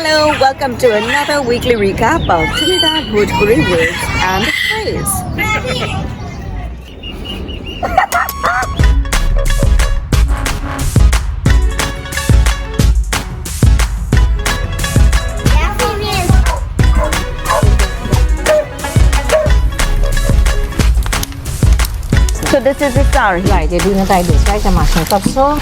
Hello, welcome to another weekly recap of Trinidad Bhojpuri words and phrase. So this is the star. Right, you're doing it like this, right? I'm mashing it up so.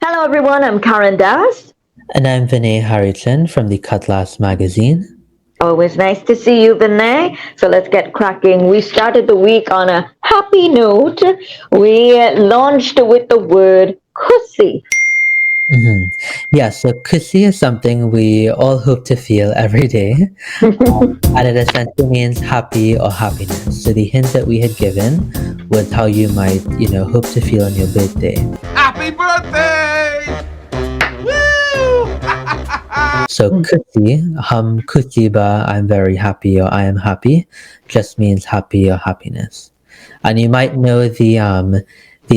Hello everyone, I'm Karen Das. And I'm Vinay Harrichan from the Cutlass magazine. Always nice to see you, Vinay. So let's get cracking. We started the week on a happy note. We launched with the word KUCE. Yeah, so KUCE is something we all hope to feel every day. And it essentially means happy or happiness. So the hint that we had given was how you might, hope to feel on your birthday. Happy birthday! Woo! So KUCE, KUCE ba, I'm very happy or I am happy, just means happy or happiness. And you might know the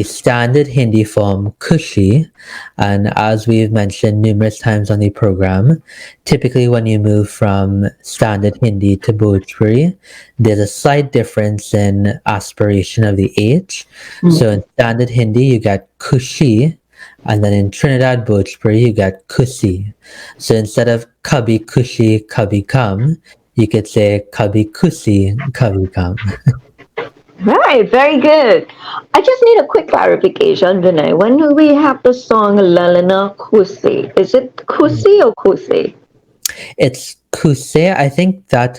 standard Hindi form Kushi, and as we've mentioned numerous times on the program, typically when you move from standard Hindi to Bhojpuri, there's a slight difference in aspiration of the H. So in standard Hindi you get Kushi, and then in Trinidad Bhojpuri you get KUCE. So instead of Kabhi Kushi Kabhi Kam, you could say Kabhi KUCE Kabhi Kam. Right, very good. I just need a quick clarification, Vinay. When do we have the song Lalana KUCE? Is it KUCE or KUCE? It's KUCE. I think that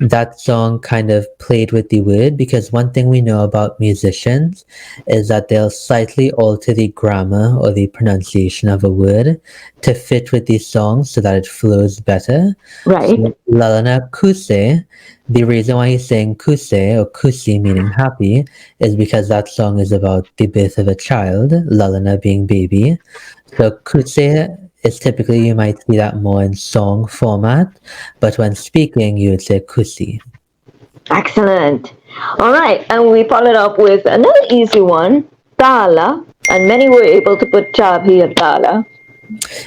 that song kind of played with the word, because one thing we know about musicians is that they'll slightly alter the grammar or the pronunciation of a word to fit with the song so that it flows better. Right. So, Lalana KUCE, the reason why he's saying KUCE or KUCE meaning happy is because that song is about the birth of a child, Lalana being baby. So KUCE is typically, you might see that more in song format, but when speaking, you would say KUCE. Excellent. All right, and we followed up with another easy one, TAALAA, and many were able to put Chabi or TAALAA.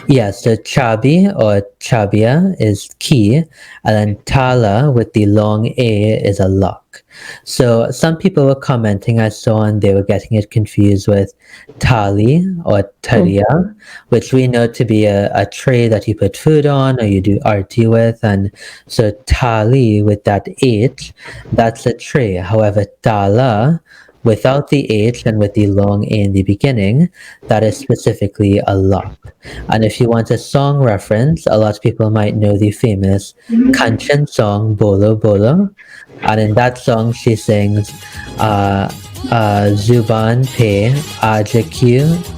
Yeah, so Chabi or Chabia is key, and then Tala with the long A is a lock. So some people were commenting, I saw, and they were getting it confused with Thali or Tharia, which we know to be a tray that you put food on or you do arti with. And so Thali with that H, that's a tray. However, Tala without the H and with the long A in the beginning, that is specifically a lock. And if you want a song reference, a lot of people might know the famous Kanchan song, Bolo Bolo. And in that song, she sings, Zuban pe aaj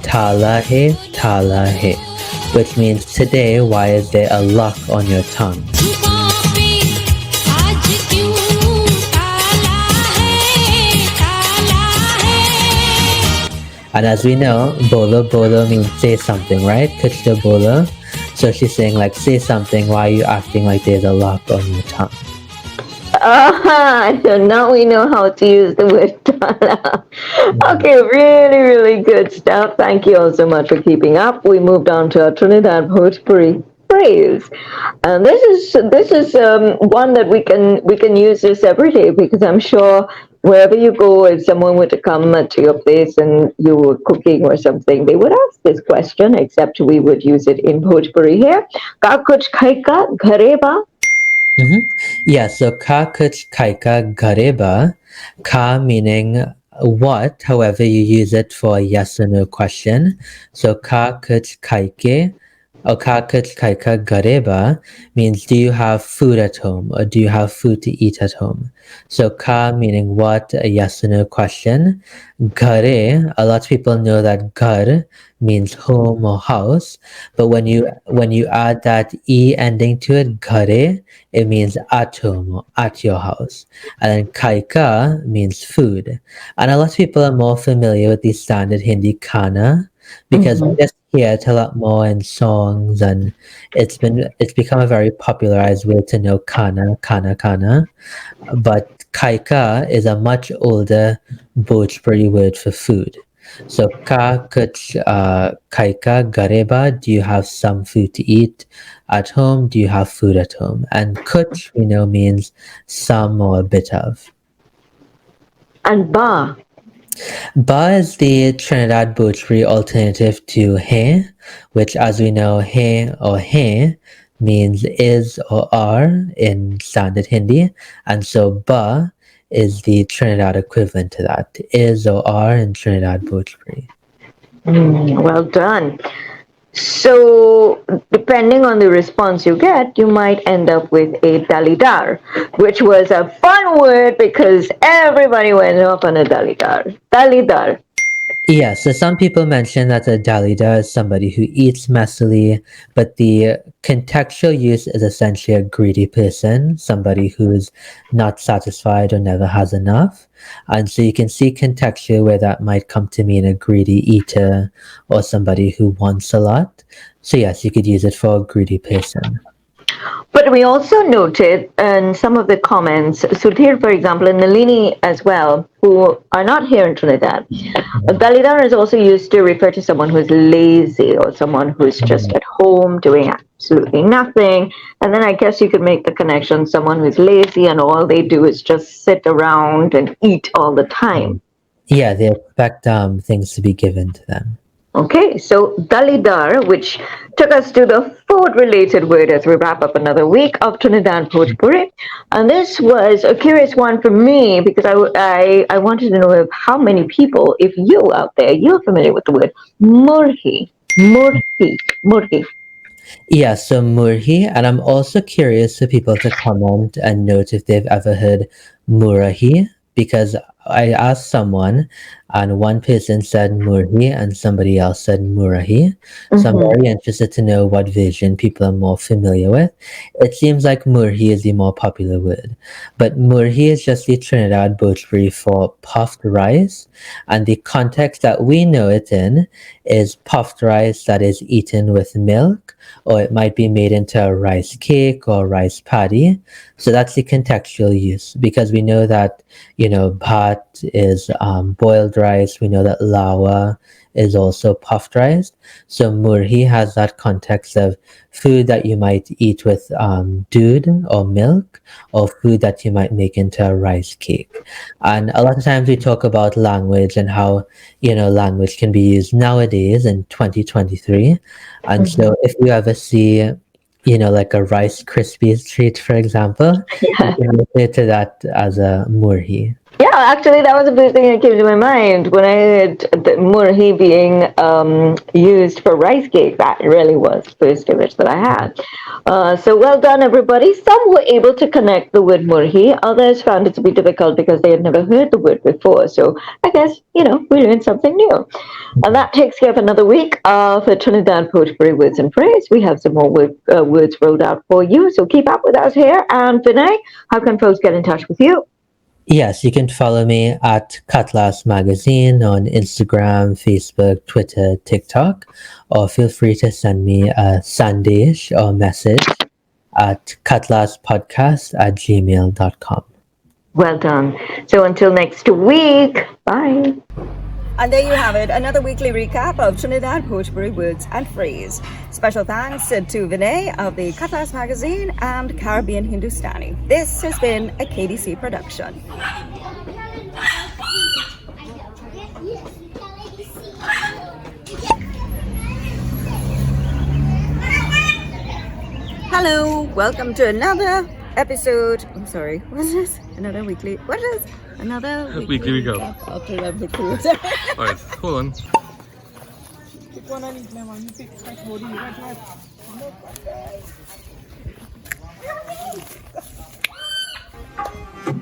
tala hai, which means today, why is there a lock on your tongue? And as we know, bolo bolo means say something, right? Kuch to bolo. So she's saying like, say something, why are you acting like there's a lock on your tongue? So now we know how to use the word TAALAA. Okay, really, really good stuff. Thank you all so much for keeping up. We moved on to our Trinidad Bhojpuri phrase. And this is one that we can use this every day, because I'm sure wherever you go, if someone were to come to your place and you were cooking or something, they would ask this question, except we would use it in Bhojpuri here. Ka kuch KHAIKAA, GHARAY ba? Yeah, so KUCH, KHAIKAA, GHARAY ba. Ka meaning what, however you use it for a yes or no question. So KUCH, KHAIKAA or KUCH, KHAIKAA, GHARAY ba means do you have food at home or do you have food to eat at home? So ka meaning what, a yes or no question. Ghare, a lot of people know that ghar means home or house, but when you add that e ending to it, ghare, it means at home or at your house. And then KHAIKAA means food. And a lot of people are more familiar with the standard Hindi kana, because we just hear it a lot more in songs, and it's become a very popularized way to know kana. But KHAIKAA is a much older Bhojpuri word for food. So ka kuch kaika gareba, do you have some food to eat at home? Do you have food at home? And kuch we know means some or a bit of. And ba. Ba is the Trinidad Bhojpuri alternative to hai, which as we know hai or hai means is or are in standard Hindi, and so ba is the Trinidad equivalent to that, is or are in Trinidad Bhojpuri. Well done. So, depending on the response you get, you might end up with a dalidar, which was a fun word because everybody went off on a dalidar. Dalidar. Yeah, so some people mention that a Dalida is somebody who eats messily, but the contextual use is essentially a greedy person, somebody who's not satisfied or never has enough. And so you can see contextually where that might come to mean a greedy eater or somebody who wants a lot. So yes, you could use it for a greedy person. But we also noted in some of the comments, Sudhir, for example, and Nalini as well, who are not here in Trinidad, Dalidar is also used to refer to someone who's lazy or someone who's just at home doing absolutely nothing. And then I guess you could make the connection, someone who's lazy and all they do is just sit around and eat all the time. Yeah, they expect things to be given to them. Okay, so Dalidar, which took us to the food-related word as we wrap up another week of Trinidad Bhojpuri. And this was a curious one for me because I wanted to know how many people, if you out there, you're familiar with the word MOORHEE. MOORHEE. Yeah, so Moorhee, and I'm also curious for people to comment and note if they've ever heard Moorhee, because I asked someone and one person said Moorhee and somebody else said Moorhee. So I'm very interested to know what version people are more familiar with. It seems like Moorhee is the more popular word, but Moorhee is just the Trinidad Bhojpuri for puffed rice, and the context that we know it in is puffed rice that is eaten with milk, or it might be made into a rice cake or rice patty. So that's the contextual use, because we know that, bhat is boiled rice. We know that lawa is also puffed rice. So murhi has that context of food that you might eat with dood or milk, or food that you might make into a rice cake. And a lot of times we talk about language and how, language can be used nowadays in 2023. And so if you ever see, like a Rice Krispies treat, for example, you can refer to that as a murhi. Yeah, actually, that was the first thing that came to my mind when I heard the MOORHEE being used for rice cake. That really was the first image that I had. So well done, everybody. Some were able to connect the word MOORHEE. Others found it to be difficult because they had never heard the word before. So I guess, we learned something new. And that takes care of another week of Trinidad Bhojpuri Words and Phrase. We have some more words rolled out for you. So keep up with us here. And Vinay, how can folks get in touch with you? Yes, you can follow me at Cutlass Magazine on Instagram, Facebook, Twitter, TikTok, or feel free to send me a sandesh or message at cutlasspodcast@gmail.com. Well done. So until next week, bye. And there you have it, another weekly recap of Trinidad Bhojpuri Words and Phrase. Special thanks to Vinay of the Cutlass Magazine and Caribbean Hindustani. This has been a KDC production. Hello, welcome to another episode. I'm sorry, what is this? Another weekly. What is this? Another Weekly recap. of Trinidad Bhojpuri. Alright, hold on. Pick one and eat, man. You pick fresh body. Right.